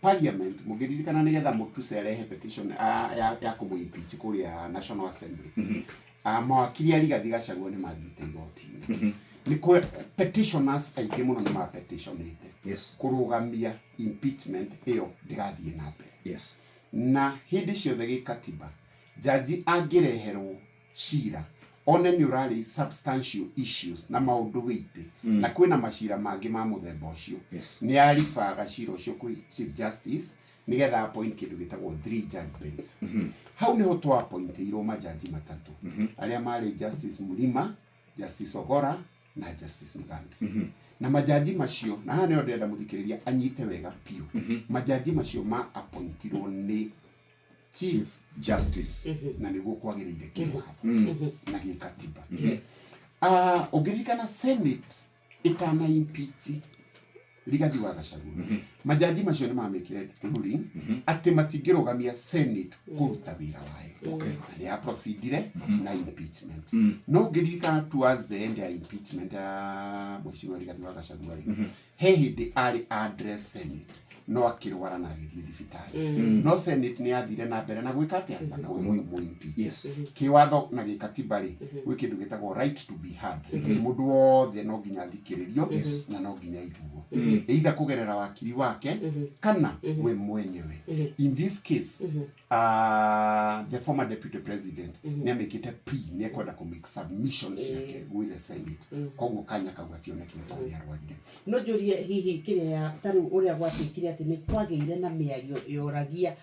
parliament mugiririkana nigetha Mutuse arehe petition ya kumuimpeach kuria National Assembly mawakili Rigathi Gachagua ni mathiite igoti-ini ni kuri petitioners aingĩ mũno nĩ ma petitionite kurugamia impeachment iyo ndigathie na mbere na hindi ciothe gikatiba jaji angireherwo cira one ni urari substantial issues na maundu wite na kwina macira mangi ma muthemba ucio ni arifaga cira ucio kwi chief justice nigetha appoint kindu gitagwo 3 judge bench hau niho twa appointirwo majaji matatu aria mari Justice Mulima, Justice Ogora na Justice Mugambi na majaji macio na hane ndenda muthikiriria anyite wega piu majaji macio ma appointirwo ni Chief Justice na niguo kwagiriire kiwatho na gikatiba ugirikana Senate itana impeach Rigathi wa Gachagua majaji macio ni mamekire ruling ati matingirugamia Senate kuruta wira wayo na ya procedure na impeachment no ugirikana towards the end ya impeachment mheshimiwa Rigathi wa Gachagua he hindi ari address Senate no akirwara na githii thibitari no Senate ni athire na mbere na gwikatia na mu impeach kiwatho na gikatiba ri gwi kindu gitagwo right to be heard mundu wothe no nginya thikiririo na no nginya iguo either kugerera wakili wake kana we mwenyewe in this case the former deputy president ni amekite ni ekwenda ku make submissions yake with the Senate koguo kanya kagwatio na kinetani arwarire no jurie hihi kiria taru uria gwatikire ati ni kwageire na miario yoragia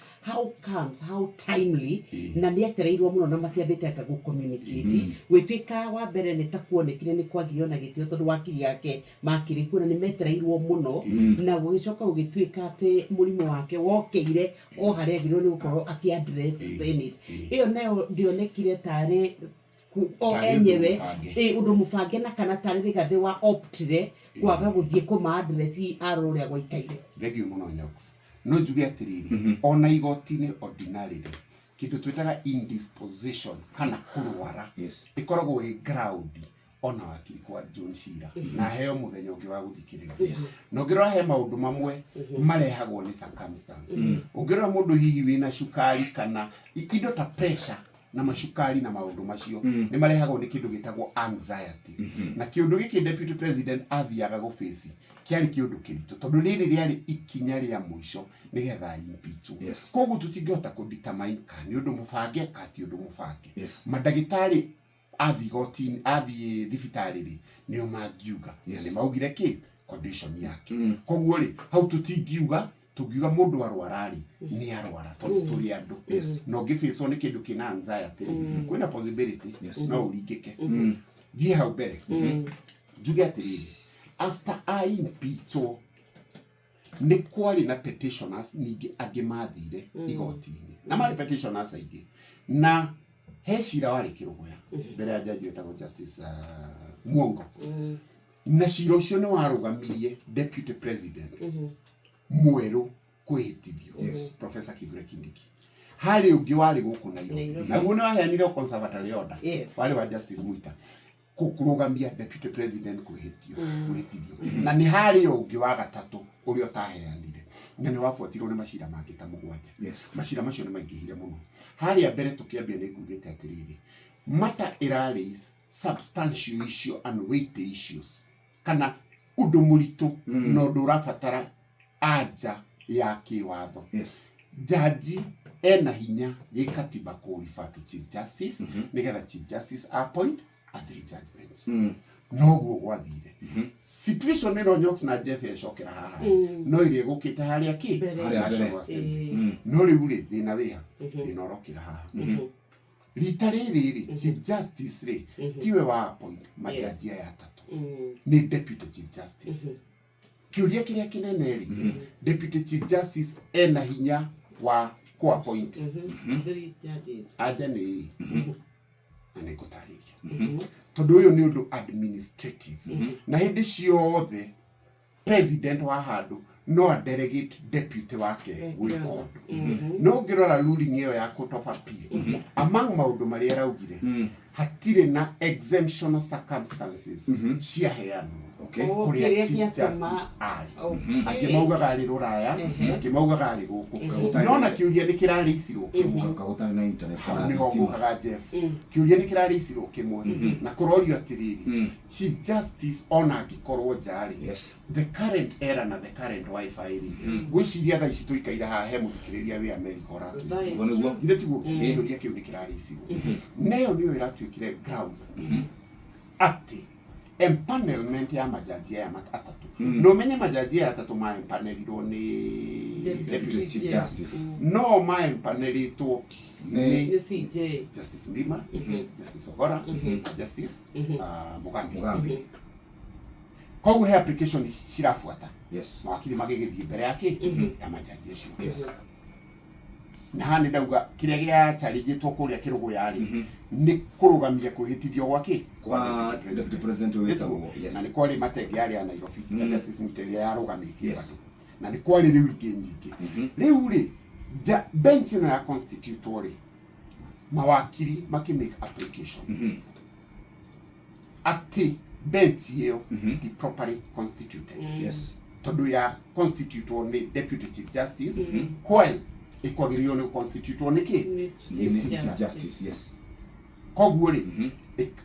how timely na ni etereirwo muno na matiambite aka go communicate gwitwika wa mbere ni takuonekire ni kwagio na gitio tondu wakili yake makiri kuna ni metereirwo muno na gwicoka ugitwika ati murimo wake wokeire o haria giro ni gukorwo aki address Senate iyo nayo ndionekire tare o enyewe undu mubange na kana tare Rigathi wa optire kwaga guthie kuma address aroria gwaikaire thegio muno Nyox no njuge atiriri ona igoti-ini ordinarily kindu twitaga indisposition kana kurwara ikoragwo i ground ona wakili kwa John Shira na heo muthenya ungi wa guthikiriria no ngirora he maundu mamwe marehagwo ni circumstance ungirora mundu hihi wina shukari kana indo ta pressure na mashukari na maundu macio ni marehagwo ni kindu gitagwo anxiety na kiundu giki deputy president athiaga go face kiari kiundu kirito tondu riri riari ikinya ria muico nigetha impeach koguo tutingihota ku determine kana undu mubange kati undu mubange madagitari athigoti athie thibitari nio mangiuga ni maugire ki condition yake koguo ri hau tutingiuga tugiuga mundu arwarari ni arwara tondu turi andu no gifiso ni kindu kina anxiety kwina possibility no uringike thie hau mbere njuge atiriri after I impeach ni kwari na petitioners ningi angi mathire igoti-ini na mari petitioners aingi na he cira wari kirugoya mbere ya jaji wetagwo Justice Mwongo na cira ucio ni warugamirie deputy president mweru kwihitithio Professor Kithure Kindiki hari ungi wari guku Nairobi na guo ni waheanire conservative order wari wa Justice Mwita kurugamia deputy president kwihitithio na ni hari ungi wa gatatu urio taheanire na ni wafuatirwo ni macira mangi ta mugwanja macira macio ni maingihire muno hari mbere tukiambia ni ngugite atiriri mata iraris substantial issue and weighty issues kana undu muritu no ndurafatara aja ya kiwatho jaji ena hinya gikatiba ku refer to chief justice nigetha chief justice appoint a 3 judge bench no guo gwathire situation ino Nyox na Jeff ecokera haha no ire gukite haria ki no riu ri thina wiha thina urokira haha rita riri chief justice ri tiwe wa appoint majaji ya tatu ni deputy chief justice kiuria kiria kinene ri deputy chief justice ena hinya wa ku appoint 3 judges aja ni anekotariria tondu uyu ni undu administrative na hindi ciothe president wa handu no a delegate deputy wake gwiko no ngirora ruling iyo ya court of appeal among maundu maria raugire hatire na exemption circumstances cia heano kuria Chief Justice ari angĩ maugaga ari Ruraya angĩ maugaga ari gũkũ no na kiuria nĩ kĩrarĩcirwo kĩmwe gũtarĩ na internet nĩho gũkaga Jeff kiuria nĩ kĩrarĩcirwo kĩmwe na kũrorio atĩrĩrĩ Chief Justice ona angĩkorwo njarĩ the current era na the current wifi ngwĩciria thaa ici tũikaire haha he mũthikĩrĩria wĩ America ũratuĩka nĩ tiguo kiuria kĩu nĩ kĩrarĩcirwo nayo nĩyo ĩratuĩkire ground atĩ empanelment ya majaji aya atatu no menye majaji aya atatu ma empanelirwo ni Deputy Chief Justice no ma empanelitwo ni Justice Mrima Justice Ogora Justice Mugambi koguo he application cirafuata mawakili magĩgĩthiĩ mbere yake ya majaji acio na hani ndauga kiria gĩa challenge to kuria kirugo yari ni kurugamia kuhitithio gwake kwa Deputy President wetu na ni kwali matege yari ya Nairobi Justice Muteria yarugamitie bado na ni kwali riu ingĩ nyingĩ riu ri bench ino ya constitutory mawakili makimake application ati bench hiyo be properly constituted tondu ya constitute ni Deputy Chief Justice while ikwagĩrĩirwo nĩ constitute niki Chief Justice koguo ri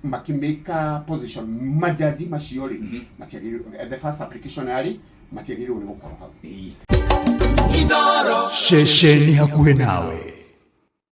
makimeka position majaji macio ri matiagĩrĩirwo the first application yari matiagĩrĩirwo nĩ gũkorwo hau Shesheni hakuhĩ nawe.